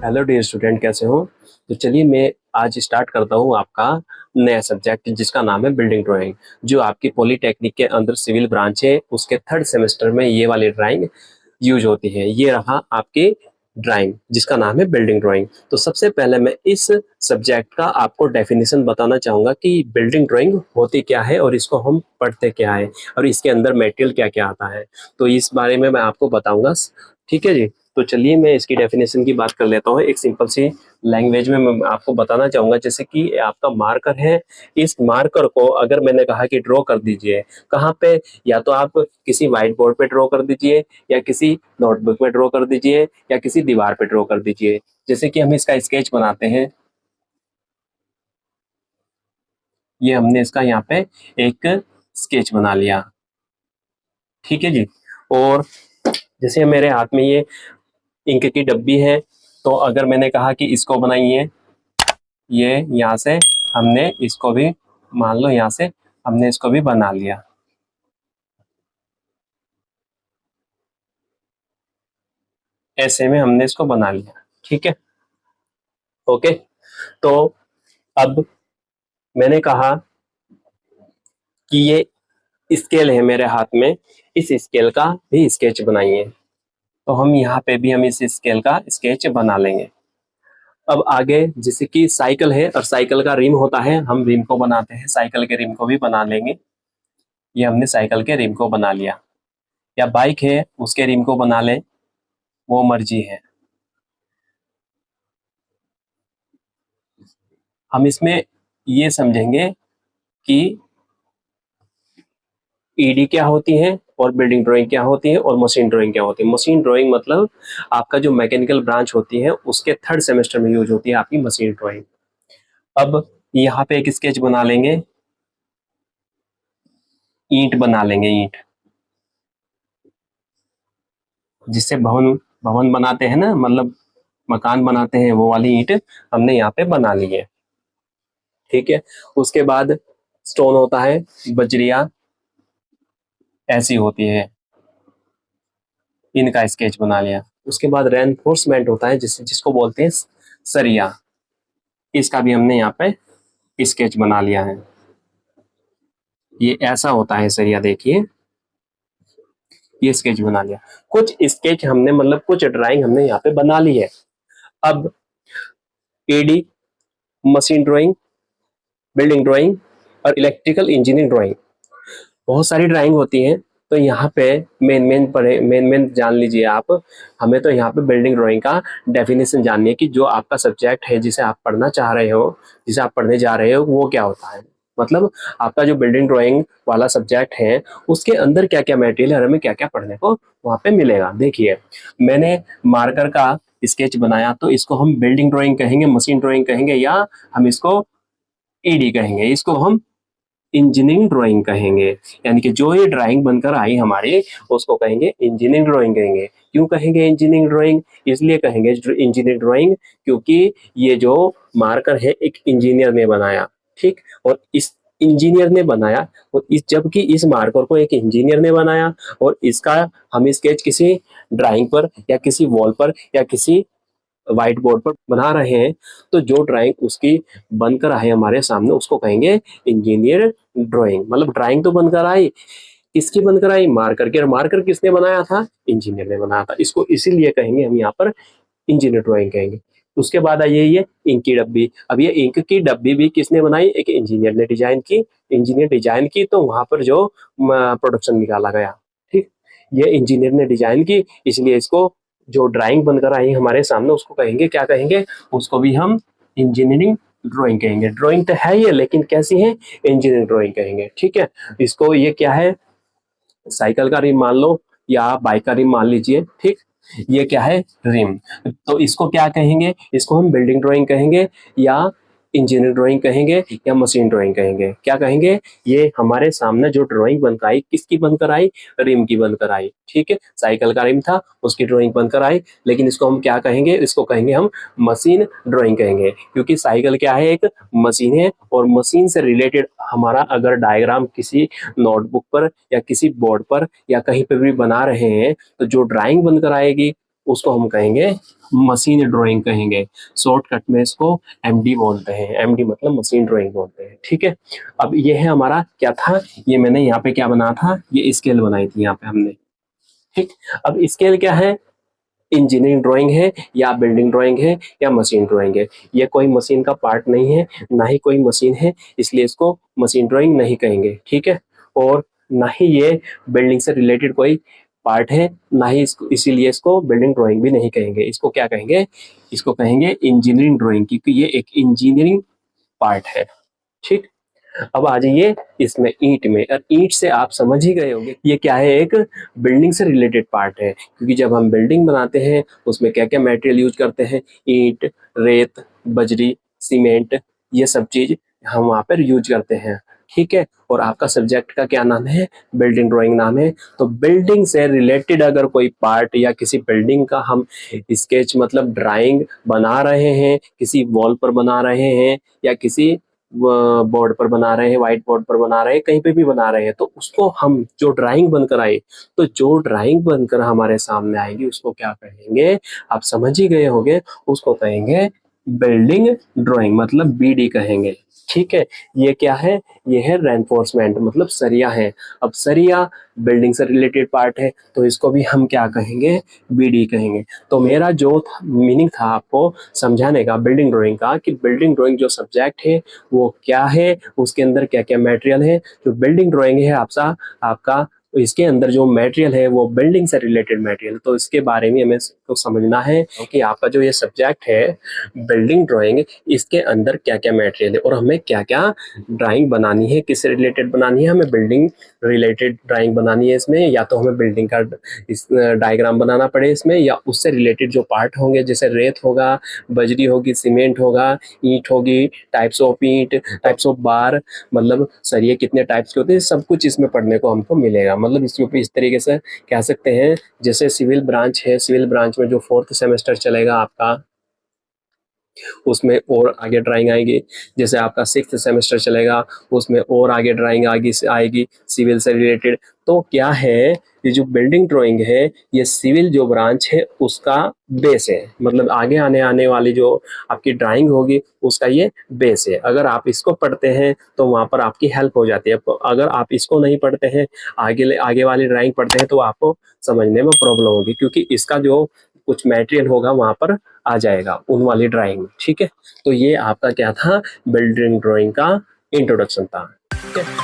Hello dear student, कैसे हो? तो चलिए मैं आज स्टार्ट करता हूँ आपका नया सब्जेक्ट जिसका नाम है बिल्डिंग ड्राइंग। जो आपकी पॉलिटेक्निक के अंदर सिविल ब्रांच है उसके थर्ड सेमेस्टर में ये वाली ड्राइंग यूज होती है। ये रहा आपकी ड्राइंग जिसका नाम है बिल्डिंग ड्राइंग। तो सबसे पहले मैं इस सब्जेक्ट का आपको डेफिनेशन बताना चाहूंगा कि बिल्डिंग ड्राइंग होती क्या है और इसको हम पढ़ते क्या है और इसके अंदर मटेरियल क्या क्या आता है, तो इस बारे में मैं आपको बताऊंगा। ठीक है जी। तो चलिए मैं इसकी डेफिनेशन की बात कर लेता हूँ। एक सिंपल सी लैंग्वेज में मैं आपको बताना चाहूंगा, जैसे कि आपका मार्कर है। इस मार्कर को अगर मैंने कहा कि ड्रॉ कर दीजिए, कहाँ पे? या तो आप किसी व्हाइट बोर्ड पे ड्रॉ कर दीजिए, या किसी नोटबुक पे ड्रॉ कर दीजिए, या किसी दीवार पे ड्रॉ कर दीजिए। जैसे कि हम इसका स्केच बनाते हैं, ये हमने इसका यहाँ पे एक स्केच बना लिया। ठीक है जी। और जैसे मेरे हाथ में ये इंक की डब्बी है, तो अगर मैंने कहा कि इसको बनाइए, ये यहाँ से हमने इसको भी, मान लो यहाँ से हमने इसको भी बना लिया। ऐसे में हमने इसको बना लिया। ठीक है, ओके। तो अब मैंने कहा कि ये स्केल है मेरे हाथ में, इस स्केल का भी स्केच बनाइए। तो हम यहाँ पे भी हम इस स्केल का स्केच बना लेंगे। अब आगे जैसे कि साइकिल है और साइकिल का रिम होता है, हम रिम को बनाते हैं, साइकिल के रिम को भी बना लेंगे। ये हमने साइकिल के रिम को बना लिया। या बाइक है उसके रिम को बना लें, वो मर्जी है। हम इसमें ये समझेंगे कि ईडी क्या होती है और बिल्डिंग ड्राइंग क्या होती है और मशीन ड्राइंग क्या होती है। मशीन ड्राइंग मतलब आपका जो मैकेनिकल ब्रांच होती है उसके थर्ड सेमेस्टर में यूज होती है आपकी मशीन ड्राइंग। अब यहाँ पे एक स्केच बना लेंगे, ईंट बना लेंगे, ईंट जिससे भवन भवन बनाते हैं ना, मतलब मकान बनाते हैं, वो वाली ईंट हमने यहाँ पे बना ली है। ठीक है। उसके बाद स्टोन होता है, बजरिया ऐसी होती है, इनका स्केच बना लिया। उसके बाद रेनफोर्समेंट होता है जिसको बोलते हैं सरिया, इसका भी हमने यहाँ पे स्केच बना लिया है। ये ऐसा होता है सरिया, देखिए ये स्केच बना लिया। कुछ स्केच हमने, मतलब कुछ ड्राइंग हमने यहाँ पे बना ली है। अब ED, machine drawing, building drawing और इलेक्ट्रिकल इंजीनियरिंग ड्राइंग, बहुत सारी ड्राइंग होती हैं। तो यहाँ पे मेन मेन जान लीजिए आप। हमें तो यहाँ पे बिल्डिंग ड्राइंग का डेफिनेशन जाननी है कि जो आपका सब्जेक्ट है, जिसे आप पढ़ना चाह रहे हो, जिसे आप पढ़ने जा रहे हो, वो क्या होता है। मतलब आपका जो बिल्डिंग ड्राइंग वाला सब्जेक्ट है उसके अंदर क्या क्या मटेरियल है और हमें क्या क्या पढ़ने को वहाँ पे मिलेगा। देखिए मैंने मार्कर का स्केच बनाया, तो इसको हम बिल्डिंग ड्राइंग कहेंगे, मशीन ड्राइंग कहेंगे, या हम इसको ईडी कहेंगे, इसको हम इंजीनियरिंग ड्राइंग कहेंगे। यानी कि जो ये ड्राइंग बनकर आई हमारी उसको कहेंगे इंजीनियरिंग ड्राइंग कहेंगे। क्यों कहेंगे इंजीनियरिंग ड्राइंग? इसलिए कहेंगे इंजीनियरिंग ड्राइंग क्योंकि ये जो मार्कर है एक इंजीनियर ने बनाया। ठीक। और इस इंजीनियर ने बनाया, और इस जबकि इस मार्कर को एक इंजीनियर ने बनाया, और इसका हम स्केच किसी ड्राइंग पर या किसी वॉल पर या किसी व्हाइट बोर्ड पर बना रहे हैं, तो जो ड्राइंग उसकी बनकर आए हमारे सामने उसको कहेंगे इंजीनियर ड्राइंग। मतलब ड्राइंग तो बनकर आई, किसकी बनकर आई? मार्कर की। और मार्कर किसने बनाया था? इंजीनियर ने बनाया था। इसको इसीलिए कहेंगे हम यहाँ पर इंजीनियर ड्राइंग कहेंगे। उसके बाद आइए ये इंक की डब्बी। अब ये इंक की डब्बी भी किसने बनाई? एक इंजीनियर ने डिजाइन की। इंजीनियर डिजाइन की तो वहां पर जो प्रोडक्शन निकाला गया। ठीक। ये इंजीनियर ने डिजाइन की, इसलिए इसको जो ड्राइंग बनकर आई हमारे सामने उसको कहेंगे, क्या कहेंगे? उसको भी हम इंजीनियरिंग ड्राइंग कहेंगे। ड्राइंग तो है ये, लेकिन कैसी है? इंजीनियरिंग ड्राइंग कहेंगे। ठीक है। इसको ये क्या है? साइकिल का रिम मान लो, या बाइक का रिम मान लीजिए। ठीक। ये क्या है? रिम। तो इसको क्या कहेंगे? इसको हम बिल्डिंग ड्राइंग कहेंगे, या इंजीनियर ड्राइंग कहेंगे, या मशीन ड्राइंग कहेंगे। क्या कहेंगे? ये हमारे सामने जो ड्राइंग बनकर आई, किसकी बनकर आई? रिम की बनकर आई। ठीक है। साइकिल का रिम था, उसकी ड्राइंग बनकर आई, लेकिन इसको हम क्या कहेंगे? इसको कहेंगे हम मशीन ड्राइंग कहेंगे, क्योंकि साइकिल क्या है? एक मशीन है, और मशीन से रिलेटेड हमारा अगर डायग्राम किसी नोटबुक पर या किसी बोर्ड पर या कहीं पे भी बना रहे हैं, तो जो ड्राइंग बनकर आएगी उसको हम कहेंगे मशीन ड्राइंग कहेंगे। शॉर्टकट में इसको एमडी बोलते हैं, एमडी मतलब मशीन ड्राइंग बोलते हैं। ठीक है, अब ये है हमारा क्या था, ये मैंने यहाँ पे क्या बनाया था, ये स्केल बनाई थी यहाँ पे हमने। ठीक, अब स्केल क्या है, इंजीनियरिंग ड्राइंग है या बिल्डिंग ड्राइंग है या मशीन ड्राइंग है, ये कोई मशीन का पार्ट नहीं है, ना ही कोई मशीन है, इसलिए इसको मशीन ड्राइंग नहीं कहेंगे। ठीक है, और ना ही ये बिल्डिंग से रिलेटेड कोई पार्ट है, ना ही इसको, इसीलिए इसको बिल्डिंग ड्राइंग भी नहीं कहेंगे। इसको क्या कहेंगे, इसको कहेंगे इंजीनियरिंग ड्राइंग, क्योंकि ये एक इंजीनियरिंग पार्ट है। ठीक, अब आ जाइए इसमें ईंट में, और ईंट से आप समझ ही गए होंगे ये क्या है, एक बिल्डिंग से रिलेटेड पार्ट है, क्योंकि जब हम बिल्डिंग बनाते हैं उसमें क्या क्या मटेरियल यूज करते हैं, ईंट, रेत, बजरी, सीमेंट, ये सब चीज हम वहाँ पर यूज करते हैं। ठीक है, और आपका सब्जेक्ट का क्या नाम है, बिल्डिंग ड्राइंग नाम है। तो बिल्डिंग से रिलेटेड अगर कोई पार्ट या किसी बिल्डिंग का हम स्केच मतलब ड्राइंग बना रहे हैं, किसी वॉल पर बना रहे हैं या किसी बोर्ड पर बना रहे हैं, व्हाइट बोर्ड पर बना रहे हैं, कहीं पे भी बना रहे हैं, तो उसको हम जो ड्राइंग बनकर आए, तो जो ड्राइंग बनकर हमारे सामने आएगी उसको क्या कहेंगे, आप समझ ही गए होंगे, उसको कहेंगे बिल्डिंग ड्राइंग, मतलब बीडी कहेंगे। ठीक है, ये क्या है, ये है रेनफोर्समेंट मतलब सरिया है। अब सरिया बिल्डिंग से रिलेटेड पार्ट है, तो इसको भी हम क्या कहेंगे, बीडी कहेंगे। तो मेरा जो मीनिंग था आपको समझाने का बिल्डिंग ड्राइंग का, कि बिल्डिंग ड्राइंग जो सब्जेक्ट है वो क्या है, उसके अंदर क्या क्या मटेरियल है। जो बिल्डिंग ड्राइंग है आपका इसके अंदर जो मटेरियल है वो बिल्डिंग से रिलेटेड मटेरियल, तो इसके बारे में हमें तो समझना है कि आपका जो ये सब्जेक्ट है बिल्डिंग ड्राइंग, इसके अंदर क्या क्या मटेरियल है और हमें क्या क्या ड्राइंग बनानी है, किससे रिलेटेड बनानी है, हमें बिल्डिंग रिलेटेड ड्राइंग बनानी है इसमें, या तो हमें बिल्डिंग का इस डायग्राम बनाना पड़े इसमें, या उससे रिलेटेड जो पार्ट होंगे जैसे रेत होगा, बजरी होगी, सीमेंट होगा, ईंट होगी, टाइप्स ऑफ ईंट, टाइप्स ऑफ बार, मतलब सरिये कितने टाइप्स के होते हैं, सब कुछ इसमें पढ़ने को हमको मिलेगा। मतलब इसके ऊपर इस तरीके से कह सकते हैं, जैसे सिविल ब्रांच है, सिविल ब्रांच में जो 4th सेमेस्टर चलेगा आपका, उसमें और आगे ड्राइंग आएगी। जैसे आपका 6th सेमेस्टर चलेगा, उसमें और आगे ड्राइंग आएगी सिविल से रिलेटेड। तो क्या है, ये जो बिल्डिंग ड्राइंग है ये सिविल जो ब्रांच है उसका बेस है, मतलब आगे आने वाली जो आपकी ड्राइंग होगी उसका ये बेस है। अगर आप इसको पढ़ते हैं तो वहाँ पर आपकी हेल्प हो जाती है। अगर आप इसको नहीं पढ़ते हैं, आगे वाली ड्राइंग पढ़ते हैं, तो आपको समझने में प्रॉब्लम होगी, क्योंकि इसका जो कुछ मटेरियल होगा वहां पर आ जाएगा उन वाली ड्राइंग में। ठीक है, तो ये आपका क्या था, बिल्डिंग ड्राइंग का इंट्रोडक्शन था। ठीक है।